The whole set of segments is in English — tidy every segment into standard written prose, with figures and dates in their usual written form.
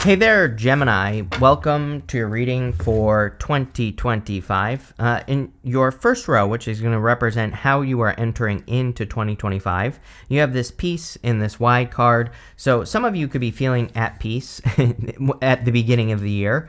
Hey there, Gemini. Welcome to your reading for 2025. In your first row, which is going to represent how you are entering into 2025, you have this peace in this wide card. So some of you could be feeling at peace at the beginning of the year,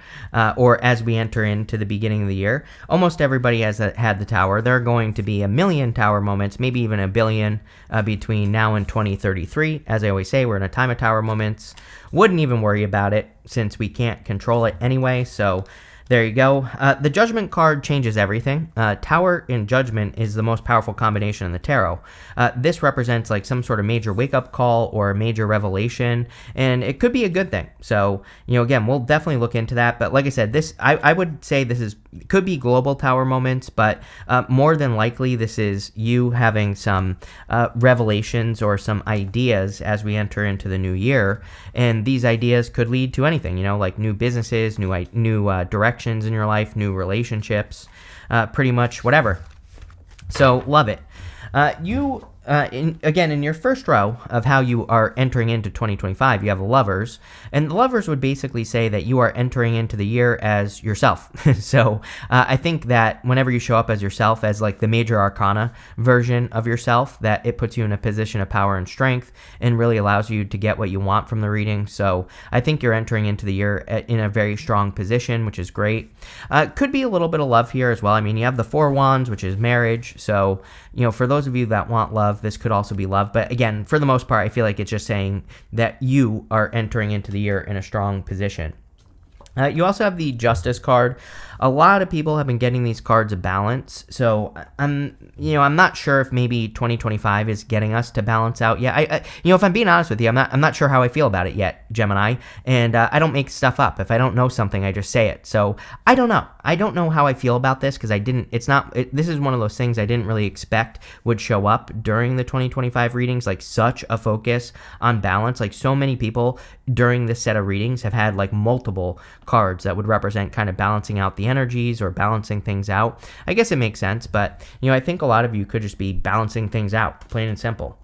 or as we enter into the beginning of the year. Almost everybody has had the tower. There are going to be a million tower moments, maybe even a billion between now and 2033. As I always say, we're in a time of tower moments. Wouldn't even worry about it since we can't control it anyway, so there you go. The Judgment card changes everything. Tower and Judgment is the most powerful combination in the tarot. This represents like some sort of major wake-up call or a major revelation, and it could be a good thing. So, again, we'll definitely look into that. But like I said, I would say this could be global tower moments, but more than likely this is you having some revelations or some ideas as we enter into the new year. And these ideas could lead to anything, like new businesses, new directions in your life, new relationships, pretty much whatever. So love it. In your first row of how you are entering into 2025, you have the Lovers, and the Lovers would basically say that you are entering into the year as yourself. So I think that whenever you show up as yourself, as like the major arcana version of yourself, that it puts you in a position of power and strength and really allows you to get what you want from the reading. So I think you're entering into the year in a very strong position, which is great. Could be a little bit of love here as well. I mean, you have the Four Wands, which is marriage. So, for those of you that want love, this could also be love. But again, for the most part, I feel like it's just saying that you are entering into the year in a strong position. You also have the Justice card. A lot of people have been getting these cards a balance. So I'm not sure if maybe 2025 is getting us to balance out. Yeah, if I'm being honest with you, I'm not sure how I feel about it yet, Gemini. And I don't make stuff up. If I don't know something, I just say it. So I don't know. I don't know how I feel about this because this is one of those things I didn't really expect would show up during the 2025 readings, like such a focus on balance. Like so many people during this set of readings have had like multiple cards that would represent kind of balancing out the energies or balancing things out. I guess it makes sense, but I think a lot of you could just be balancing things out, plain and simple.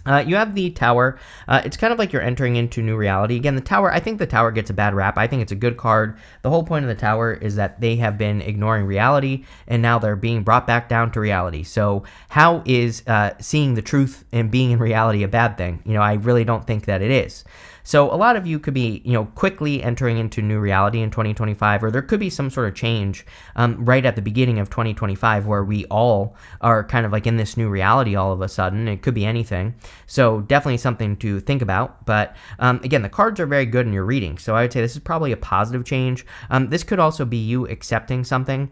You have the Tower. It's kind of like you're entering into new reality. Again, the Tower, I think the Tower gets a bad rap. I think it's a good card. The whole point of the Tower is that they have been ignoring reality, and now they're being brought back down to reality. So how is seeing the truth and being in reality a bad thing? I really don't think that it is. So a lot of you could be, quickly entering into new reality in 2025, or there could be some sort of change right at the beginning of 2025 where we all are kind of like in this new reality all of a sudden. It could be anything. So definitely something to think about. But again, the cards are very good in your reading. So I would say this is probably a positive change. This could also be you accepting something.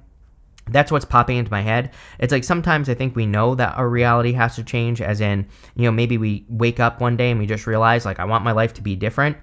That's what's popping into my head. It's like sometimes I think we know that our reality has to change, as in, maybe we wake up one day and we just realize, like, I want my life to be different.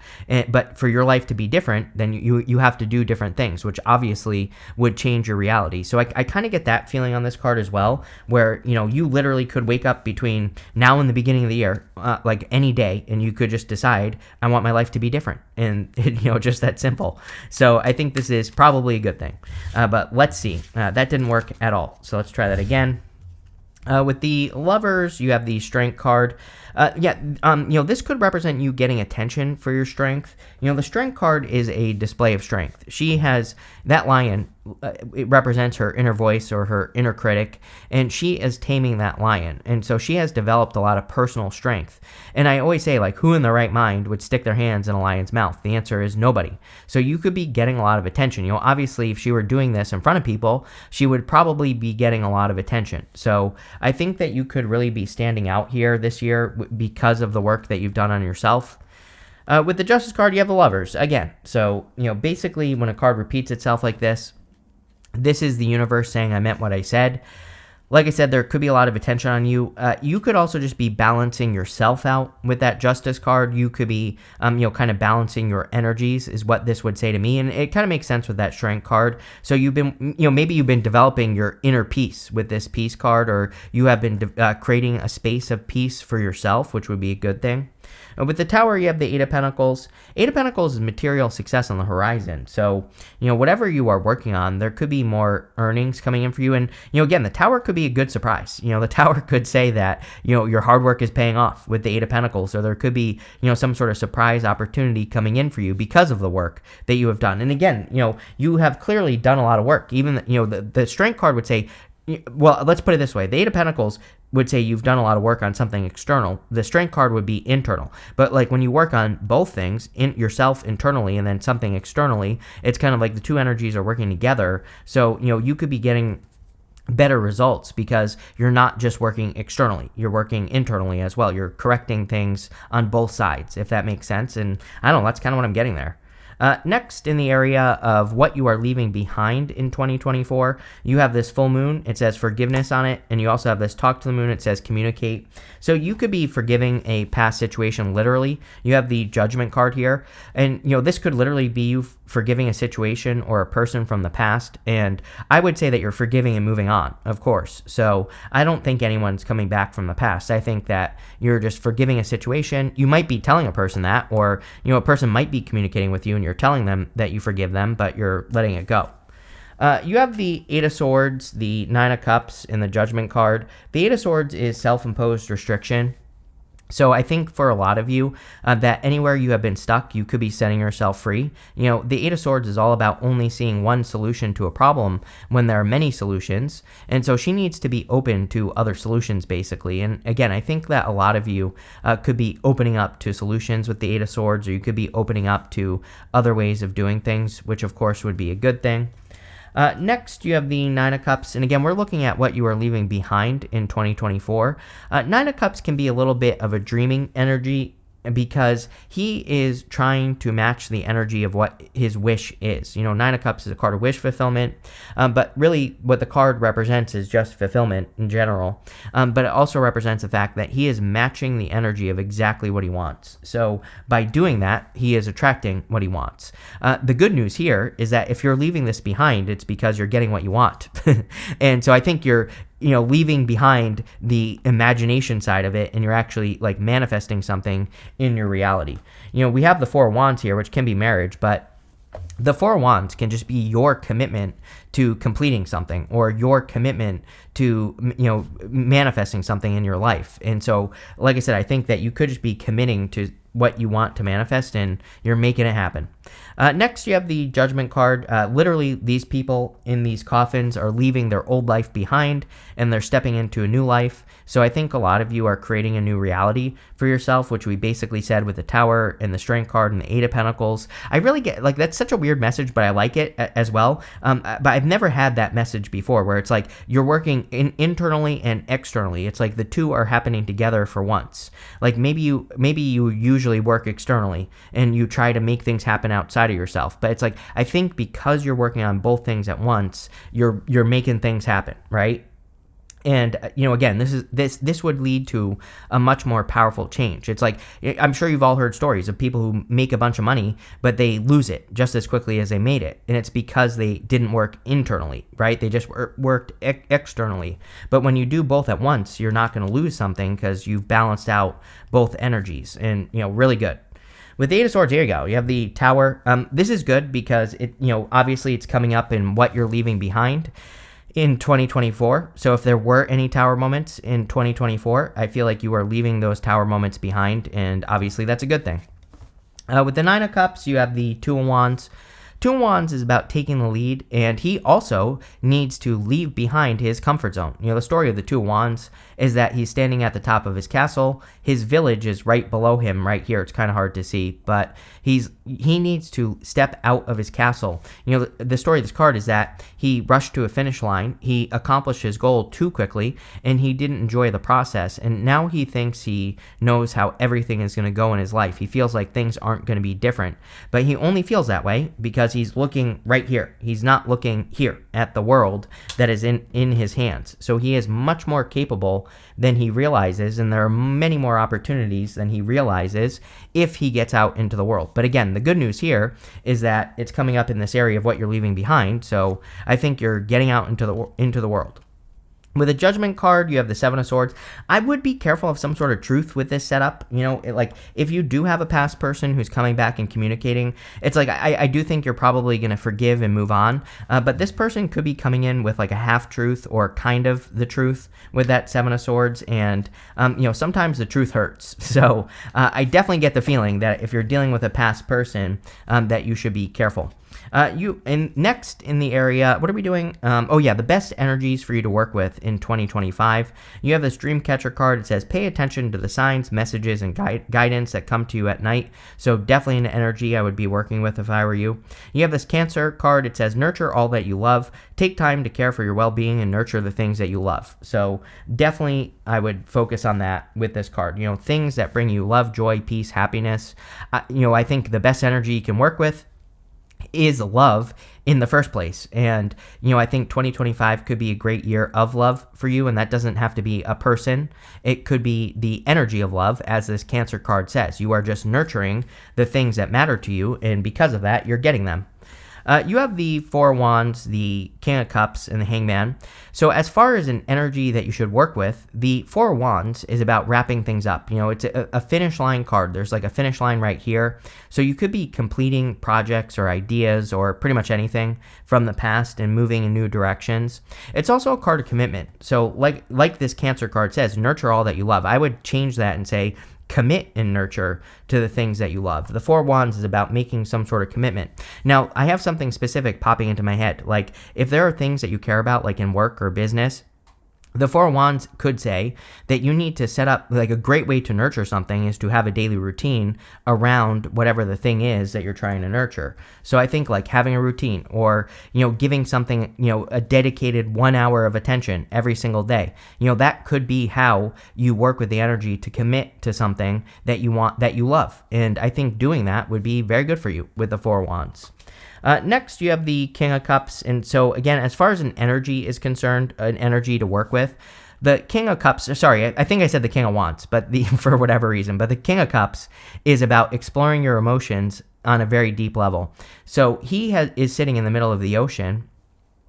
But for your life to be different, then you have to do different things, which obviously would change your reality. So I kind of get that feeling on this card as well, where, you literally could wake up between now and the beginning of the year, like any day, and you could just decide, I want my life to be different. And, just that simple. So I think this is probably a good thing. But let's see. That didn't work at all. So let's try that again. With the Lovers, you have the Strength card. This could represent you getting attention for your strength. The Strength card is a display of strength. She has that lion. It represents her inner voice or her inner critic, and she is taming that lion. And so she has developed a lot of personal strength. And I always say, like, who in their right mind would stick their hands in a lion's mouth? The answer is nobody. So you could be getting a lot of attention. Obviously, if she were doing this in front of people, she would probably be getting a lot of attention. So I think that you could really be standing out here this year because of the work that you've done on yourself. With the Justice card, you have the Lovers again. So, basically when a card repeats itself like this is the universe saying I meant what I said. Like I said, there could be a lot of attention on you. You could also just be balancing yourself out with that Justice card. You could be, kind of balancing your energies is what this would say to me. And it kind of makes sense with that Strength card. So you've been, maybe you've been developing your inner peace with this Peace card, or you have been creating a space of peace for yourself, which would be a good thing. With the Tower, you have the Eight of Pentacles. Eight of Pentacles is material success on the horizon. So, whatever you are working on, there could be more earnings coming in for you. And, again, the Tower could be a good surprise. The Tower could say that, your hard work is paying off with the Eight of Pentacles. So there could be, some sort of surprise opportunity coming in for you because of the work that you have done. And again, you have clearly done a lot of work. Even, the Strength card would say, well, let's put it this way. The Eight of Pentacles would say you've done a lot of work on something external. The Strength card would be internal. But like when you work on both things, in yourself internally and then something externally, it's kind of like the two energies are working together. So, you could be getting better results because you're not just working externally, you're working internally as well. You're correcting things on both sides, if that makes sense. And I don't know, that's kind of what I'm getting there. Next, in the area of what you are leaving behind in 2024, you have this full moon. It says forgiveness on it. And you also have this talk to the moon. It says communicate. So you could be forgiving a past situation literally. You have the judgment card here. And, this could literally be you forgiving a situation or a person from the past. And I would say that you're forgiving and moving on, of course. So I don't think anyone's coming back from the past. I think that you're just forgiving a situation. You might be telling a person that, or, a person might be communicating with you and you're telling them that you forgive them, but you're letting it go. You have the Eight of Swords, the Nine of Cups, and the Judgment card. The Eight of Swords is self-imposed restriction. So I think for a lot of you, that anywhere you have been stuck, you could be setting yourself free. The Eight of Swords is all about only seeing one solution to a problem when there are many solutions. And so she needs to be open to other solutions, basically. And again, I think that a lot of you could be opening up to solutions with the Eight of Swords, or you could be opening up to other ways of doing things, which of course would be a good thing. Next, you have the Nine of Cups, and again, we're looking at what you are leaving behind in 2024. Nine of Cups can be a little bit of a dreaming energy because he is trying to match the energy of what his wish is. Nine of Cups is a card of wish fulfillment, but really what the card represents is just fulfillment in general. But it also represents the fact that he is matching the energy of exactly what he wants. So by doing that, he is attracting what he wants. The good news here is that if you're leaving this behind, it's because you're getting what you want. And so I think you're leaving behind the imagination side of it, and you're actually like manifesting something in your reality. We have the Four of Wands here, which can be marriage, but the Four of Wands can just be your commitment to completing something, or your commitment to, manifesting something in your life. And so, like I said, I think that you could just be committing to what you want to manifest, and you're making it happen. Next, you have the Judgment card. Literally, these people in these coffins are leaving their old life behind, and they're stepping into a new life. So I think a lot of you are creating a new reality for yourself, which we basically said with the Tower and the Strength card and the Eight of Pentacles. I really get, that's such a weird message, but I like it as well. But I've never had that message before, where it's like you're working internally and externally. It's like the two are happening together for once. Like maybe you usually work externally and you try to make things happen outside of yourself, but it's like I think because you're working on both things at once, you're making things happen, right? And again, this would lead to a much more powerful change. It's like, I'm sure you've all heard stories of people who make a bunch of money, but they lose it just as quickly as they made it. And it's because they didn't work internally, right? They just worked externally. But when you do both at once, you're not going to lose something because you've balanced out both energies, and, really good. With the Eight of Swords, here you go. You have the Tower. This is good because it, obviously it's coming up in what you're leaving behind in 2024. So if there were any Tower moments in 2024, I feel like you are leaving those Tower moments behind, and obviously that's a good thing. With the Nine of Cups, you have the Two of Wands. Two of Wands is about taking the lead, and he also needs to leave behind his comfort zone. The story of the Two of Wands is that he's standing at the top of his castle. His village is right below him right here. It's kind of hard to see, but he needs to step out of his castle. The story of this card is that he rushed to a finish line. He accomplished his goal too quickly, and he didn't enjoy the process. And now he thinks he knows how everything is going to go in his life. He feels like things aren't going to be different, but he only feels that way because he's looking right here. He's not looking here at the world that is in his hands. So he is much more capable than he realizes, and there are many more opportunities than he realizes if he gets out into the world. But again, the good news here is that it's coming up in this area of what you're leaving behind, so I think you're getting out into the world. With a Judgment card, you have the Seven of Swords. I would be careful of some sort of truth with this setup. Like if you do have a past person who's coming back and communicating, it's like I do think you're probably going to forgive and move on. But this person could be coming in with like a half truth or kind of the truth with that Seven of Swords. And, sometimes the truth hurts. So I definitely get the feeling that if you're dealing with a past person, that you should be careful. Next in the area, what are we doing? The best energies for you to work with in 2025. You have this Dreamcatcher card. It says, pay attention to the signs, messages, and guidance that come to you at night. So definitely an energy I would be working with if I were you. You have this Cancer card. It says, nurture all that you love. Take time to care for your well-being and nurture the things that you love. So definitely I would focus on that with this card. Things that bring you love, joy, peace, happiness. I think the best energy you can work with is love in the first place. And, I think 2025 could be a great year of love for you. And that doesn't have to be a person. It could be the energy of love, as this Cancer card says. You are just nurturing the things that matter to you. And because of that, you're getting them. You have the Four of Wands, the King of Cups, and the Hangman. So as far as an energy that you should work with, the Four of Wands is about wrapping things up. It's a finish line card. There's like a finish line right here. So you could be completing projects or ideas or pretty much anything from the past and moving in new directions. It's also a card of commitment. So like this Cancer card says, nurture all that you love. I would change that and say, commit and nurture to the things that you love. The Four of Wands is about making some sort of commitment. Now, I have something specific popping into my head. Like, if there are things that you care about, like in work or business, the Four of Wands could say that you need to set up, like a great way to nurture something is to have a daily routine around whatever the thing is that you're trying to nurture. So I think like having a routine or, giving something, a dedicated 1 hour of attention every single day, that could be how you work with the energy to commit to something that you want, that you love. And I think doing that would be very good for you with the Four of Wands. Next, you have the King of Cups. And so, again, as far as an energy is concerned, an energy to work with, the King of Cups, sorry, I think I said the King of Wands, but for whatever reason, but the King of Cups is about exploring your emotions on a very deep level. So he is sitting in the middle of the ocean,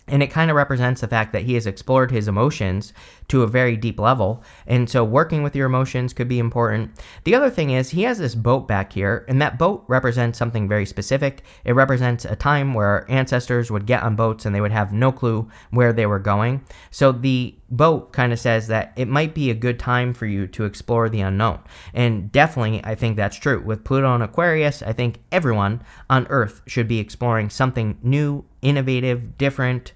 and it kind of represents the fact that he has explored his emotions to a very deep level. And so working with your emotions could be important. The other thing is he has this boat back here, and that boat represents something very specific. It represents a time where our ancestors would get on boats and they would have no clue where they were going. So the boat kind of says that it might be a good time for you to explore the unknown. And definitely, I think that's true. With Pluto and Aquarius, I think everyone on Earth should be exploring something new, innovative, different,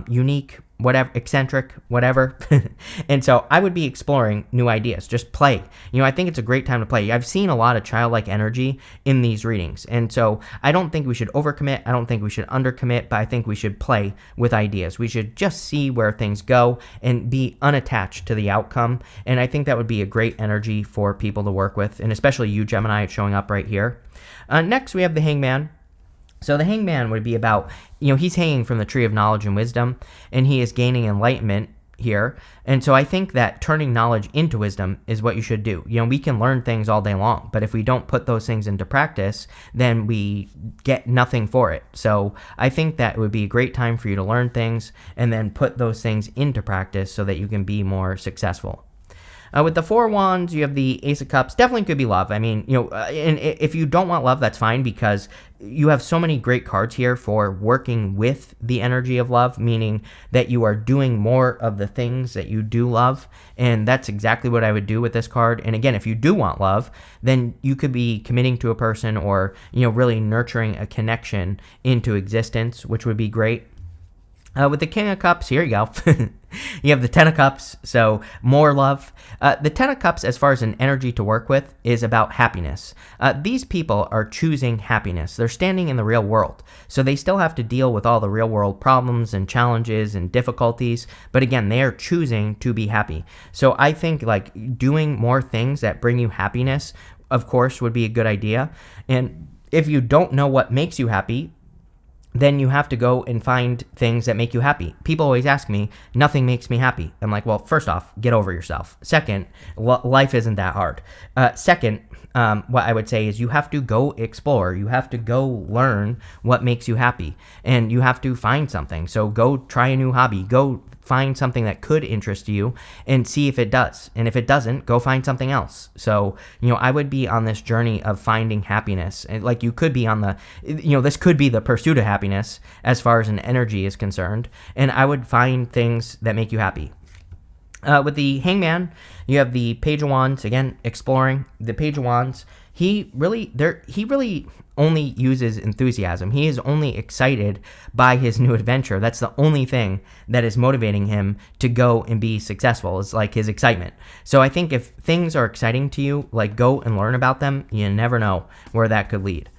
unique, whatever, eccentric, whatever. And so I would be exploring new ideas. Just play. I think it's a great time to play. I've seen a lot of childlike energy in these readings. And so I don't think we should overcommit. I don't think we should undercommit, but I think we should play with ideas. We should just see where things go and be unattached to the outcome. And I think that would be a great energy for people to work with, and especially you, Gemini, showing up right here. Next, we have the Hangman. So the Hangman would be about, he's hanging from the tree of knowledge and wisdom, and he is gaining enlightenment here. And so I think that turning knowledge into wisdom is what you should do. We can learn things all day long, but if we don't put those things into practice, then we get nothing for it. So I think that it would be a great time for you to learn things and then put those things into practice so that you can be more successful. With the Four of Wands, you have the Ace of Cups. Definitely could be love. I mean, and if you don't want love, that's fine, because you have so many great cards here for working with the energy of love, meaning that you are doing more of the things that you do love. And that's exactly what I would do with this card. And again, if you do want love, then you could be committing to a person or, really nurturing a connection into existence, which would be great. With the King of Cups, here you go. You have the Ten of Cups, so more love. The Ten of Cups, as far as an energy to work with, is about happiness. These people are choosing happiness. They're standing in the real world, so they still have to deal with all the real world problems and challenges and difficulties, but again, they are choosing to be happy. So I think like doing more things that bring you happiness, of course, would be a good idea. And if you don't know what makes you happy, then you have to go and find things that make you happy. People always ask me, nothing makes me happy. I'm like, well, first off, get over yourself. Second, life isn't that hard. Second, what I would say is you have to go explore. You have to go learn what makes you happy. And you have to find something. So go try a new hobby. Go find something that could interest you and see if it does. And if it doesn't, go find something else. So, I would be on this journey of finding happiness. And like you could be on this could be the pursuit of happiness as far as an energy is concerned. And I would find things that make you happy. With the Hangman, you have the Page of Wands, again, exploring. The Page of Wands, he really only uses enthusiasm. He is only excited by his new adventure. That's the only thing that is motivating him to go and be successful, is like his excitement. So I think if things are exciting to you, like go and learn about them. You never know where that could lead.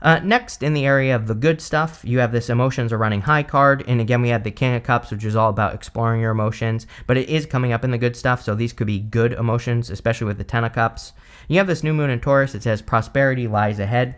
Next, in the area of the good stuff, you have this Emotions Are Running High card. And again, we had the King of Cups, which is all about exploring your emotions. But it is coming up in the good stuff, so these could be good emotions, especially with the Ten of Cups. You have this new moon in Taurus. It says prosperity lies ahead.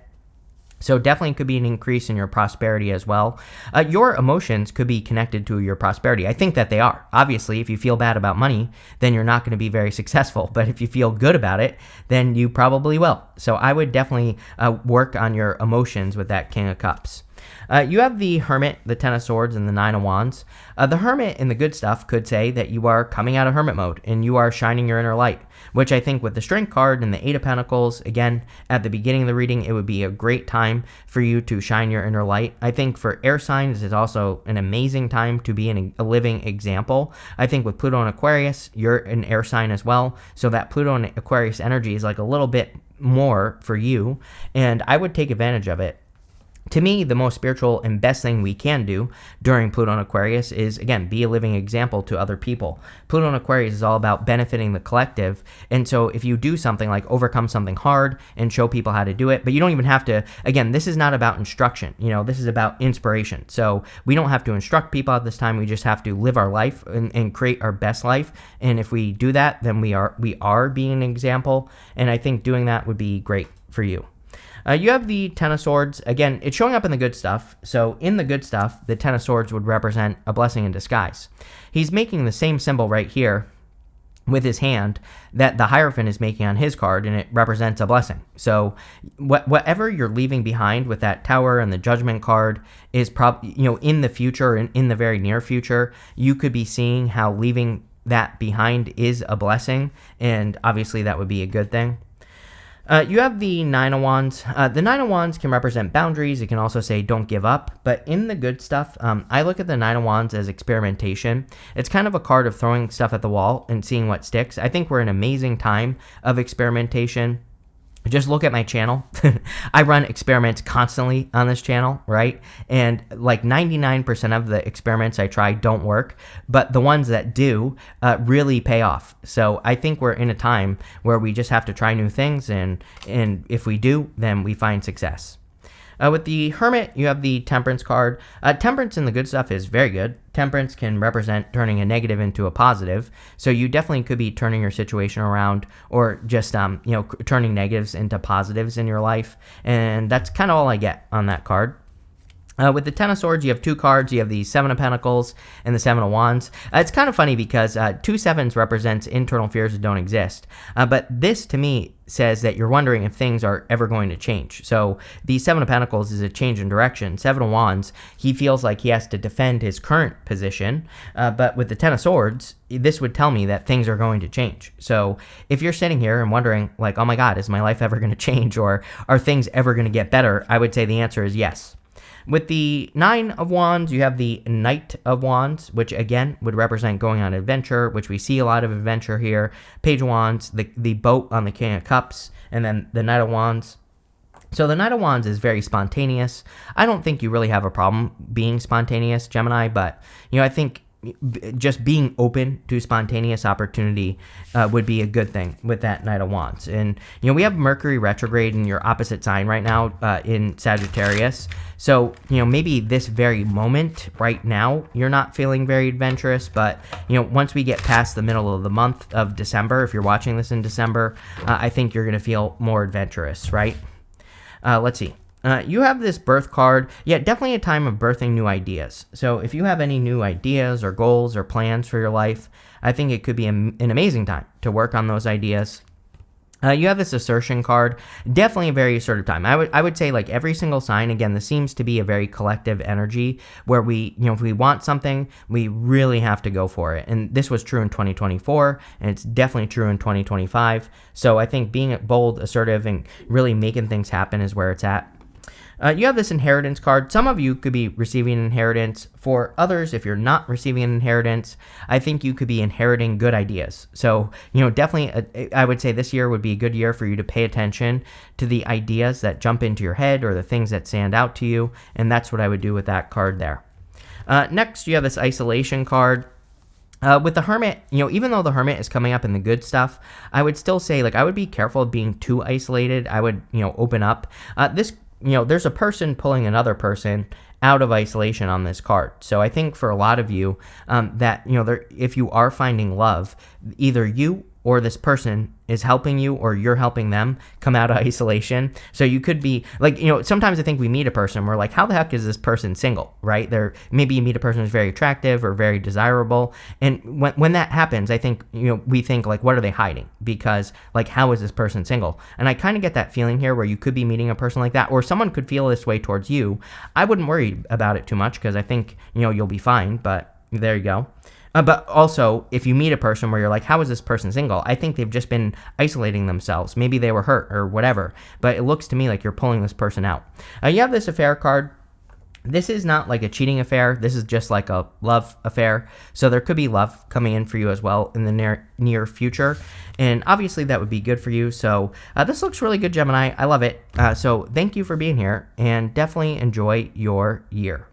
So definitely could be an increase in your prosperity as well. Your emotions could be connected to your prosperity. I think that they are. Obviously, if you feel bad about money, then you're not going to be very successful. But if you feel good about it, then you probably will. So I would definitely work on your emotions with that King of Cups. You have the Hermit, the Ten of Swords, and the Nine of Wands. The Hermit in the good stuff could say that you are coming out of hermit mode and you are shining your inner light, which I think with the Strength card and the Eight of Pentacles, again, at the beginning of the reading, it would be a great time for you to shine your inner light. I think for air signs, it's also an amazing time to be a living example. I think with Pluto and Aquarius, you're an air sign as well, so that Pluto and Aquarius energy is like a little bit more for you, and I would take advantage of it. To me, the most spiritual and best thing we can do during Pluto and Aquarius is, again, be a living example to other people. Pluto and Aquarius is all about benefiting the collective. And so if you do something like overcome something hard and show people how to do it, but you don't even have to, again, this is not about instruction. This is about inspiration. So we don't have to instruct people at this time. We just have to live our life and create our best life. And if we do that, then we are being an example. And I think doing that would be great for you. You have the Ten of Swords. Again, it's showing up in the good stuff. So in the good stuff, the Ten of Swords would represent a blessing in disguise. He's making the same symbol right here with his hand that the Hierophant is making on his card, and it represents a blessing. So whatever you're leaving behind with that Tower and the Judgment card is probably, in the future and in the very near future, you could be seeing how leaving that behind is a blessing, and obviously that would be a good thing. You have the Nine of Wands. The Nine of Wands can represent boundaries. It can also say don't give up. But in the good stuff, I look at the Nine of Wands as experimentation. It's kind of a card of throwing stuff at the wall and seeing what sticks. I think we're in an amazing time of experimentation. Just look at my channel. I run experiments constantly on this channel, right? And like 99% of the experiments I try don't work, but the ones that do really pay off. So I think we're in a time where we just have to try new things, and if we do, then we find success. With the Hermit, you have the Temperance card. Temperance in the good stuff is very good. Temperance can represent turning a negative into a positive. So you definitely could be turning your situation around, or just turning negatives into positives in your life. And that's kind of all I get on that card. With the Ten of Swords, you have two cards. You have the Seven of Pentacles and the Seven of Wands. It's kind of funny because 2 sevens represents internal fears that don't exist. But this, to me, says that you're wondering if things are ever going to change. So the Seven of Pentacles is a change in direction. Seven of Wands, he feels like he has to defend his current position. But with the Ten of Swords, this would tell me that things are going to change. So if you're sitting here and wondering, like, oh my God, is my life ever going to change, or are things ever going to get better? I would say the answer is yes. With the Nine of Wands, you have the Knight of Wands, which again would represent going on adventure, which we see a lot of adventure here. Page of Wands, the boat on the King of Cups, and then the Knight of Wands. So the Knight of Wands is very spontaneous. I don't think you really have a problem being spontaneous, Gemini, but I think just being open to spontaneous opportunity would be a good thing with that Knight of Wands. And we have Mercury retrograde in your opposite sign right now in Sagittarius. So maybe this very moment right now you're not feeling very adventurous, but once we get past the middle of the month of December, if you're watching this in December, I think you're going to feel more adventurous, right? Let's see. You have this birth card. Yeah, definitely a time of birthing new ideas. So if you have any new ideas or goals or plans for your life, I think it could be an amazing time to work on those ideas. You have this assertion card. Definitely a very assertive time. I would say like every single sign. Again, this seems to be a very collective energy where if we want something, we really have to go for it. And this was true in 2024, and it's definitely true in 2025. So I think being bold, assertive, and really making things happen is where it's at. You have this inheritance card. Some of you could be receiving an inheritance. For others, if you're not receiving an inheritance, I think you could be inheriting good ideas. So, definitely, I would say this year would be a good year for you to pay attention to the ideas that jump into your head or the things that stand out to you. And that's what I would do with that card there. Next, you have this isolation card. With the Hermit, even though the Hermit is coming up in the good stuff, I would still say, I would be careful of being too isolated. I would, open up. There's a person pulling another person out of isolation on this card. So I think for a lot of you, if you are finding love, either you or this person is helping you or you're helping them come out of isolation. So you could be sometimes I think we meet a person, we're like, how the heck is this person single, right? Maybe you meet a person who's very attractive or very desirable. And when that happens, I think, we think what are they hiding? Because how is this person single? And I kind of get that feeling here where you could be meeting a person like that, or someone could feel this way towards you. I wouldn't worry about it too much because I think, you'll be fine, but there you go. But also, if you meet a person where you're like, how is this person single? I think they've just been isolating themselves. Maybe they were hurt or whatever. But it looks to me like you're pulling this person out. You have this affair card. This is not like a cheating affair. This is just like a love affair. So there could be love coming in for you as well in the near future. And obviously that would be good for you. So this looks really good, Gemini. I love it. So thank you for being here and definitely enjoy your year.